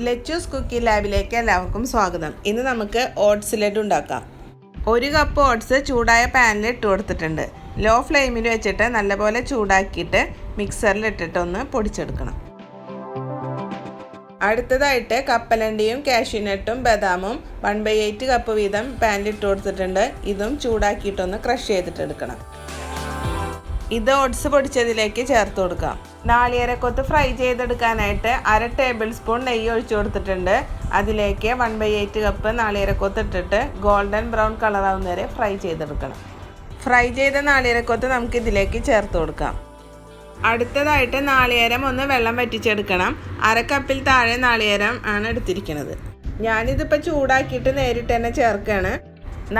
ലെച്ചൂസ് കുക്കി ലാബിലേക്ക് എല്ലാവർക്കും സ്വാഗതം. ഇന്ന് നമുക്ക് ഓട്സ് ലഡു ഉണ്ടാക്കാം. 1 കപ്പ് ഓട്സ് ചൂടായ പാനിൽ ഇട്ട് കൊടുത്തിട്ടുണ്ട്. ലോ ഫ്ലെയിമിൽ വെച്ചിട്ട് നല്ലപോലെ ചൂടാക്കിയിട്ട് മിക്സറിൽ ഇട്ടിട്ട് ഒന്ന് പൊടിച്ചെടുക്കണം. അടുത്തതായിട്ട് കപ്പലണ്ടിയും കാഷ്യൂനട്ടും ബദാമും 1/8 കപ്പ് വീതം പാനിൽ ഇട്ട് കൊടുത്തിട്ടുണ്ട്. ഇതും ചൂടാക്കിയിട്ടൊന്ന് ക്രഷ് ചെയ്തിട്ടെടുക്കണം. ഇത് ഓട്സ് പൊടിച്ചതിലേക്ക് ചേർത്ത് കൊടുക്കാം. നാളികേരക്കൊത്ത് ഫ്രൈ ചെയ്തെടുക്കാനായിട്ട് 1/2 ടേബിൾ സ്പൂൺ നെയ്യ് ഒഴിച്ചു കൊടുത്തിട്ടുണ്ട്. അതിലേക്ക് 1/8 കപ്പ് നാളികേരക്കൊത്ത് ഇട്ടിട്ട് ഗോൾഡൻ ബ്രൗൺ കളറാവുന്ന വരെ ഫ്രൈ ചെയ്തെടുക്കണം. ഫ്രൈ ചെയ്ത നാളികേരക്കൊത്ത് നമുക്ക് ഇതിലേക്ക് ചേർത്ത് കൊടുക്കാം. അടുത്തതായിട്ട് നാളികേരം ഒന്ന് വെള്ളം വറ്റിച്ചെടുക്കണം. 1/2 കപ്പിൽ താഴെ നാളികേരം ആണ് എടുത്തിരിക്കുന്നത്. ഞാനിതിപ്പോൾ ചൂടാക്കിയിട്ട് നേരിട്ട് തന്നെ ചേർക്കുകയാണ്.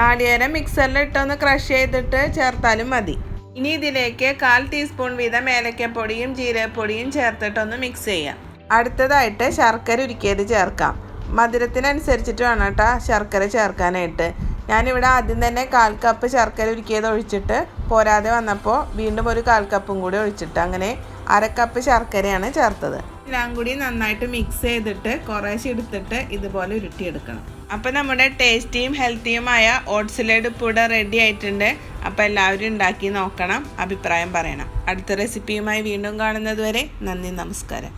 നാളികേരം മിക്സറിൽ ഇട്ടൊന്ന് ക്രഷ് ചെയ്തിട്ട് ചേർത്താലും മതി. ഇനി ഇതിലേക്ക് 1/4 ടീസ്പൂൺ വീതം ഏലക്കപ്പൊടിയും ജീരകപ്പൊടിയും ചേർത്തിട്ടൊന്ന് മിക്സ് ചെയ്യാം. അടുത്തതായിട്ട് ശർക്കര ഉരുക്കിയത് ചേർക്കാം. മധുരത്തിനനുസരിച്ചിട്ട് വേണം കേട്ടോ ശർക്കര ചേർക്കാനായിട്ട്. ഞാനിവിടെ ആദ്യം തന്നെ 1/4 കപ്പ് ശർക്കര ഉരുക്കിയത് ഒഴിച്ചിട്ട് പോരാതെ വന്നപ്പോൾ വീണ്ടും ഒരു 1/4 കപ്പും കൂടി ഒഴിച്ചിട്ട് അങ്ങനെ 1/2 കപ്പ് ശർക്കരയാണ് ചേർത്തത്. എല്ലാം കൂടി നന്നായിട്ട് മിക്സ് ചെയ്തിട്ട് കുറേശ്ശെ എടുത്തിട്ട് ഇതുപോലെ ഉരുട്ടിയെടുക്കണം. അപ്പോൾ നമ്മുടെ ടേസ്റ്റിയും ഹെൽത്തിയുമായ ഓട്സ് ലഡു ഇവിടെ റെഡി ആയിട്ടുണ്ട്. അപ്പോൾ എല്ലാവരും ഉണ്ടാക്കി നോക്കണം, അഭിപ്രായം പറയണം. അടുത്ത റെസിപ്പിയുമായി വീണ്ടും കാണുന്നത് വരെ നന്ദി, നമസ്കാരം.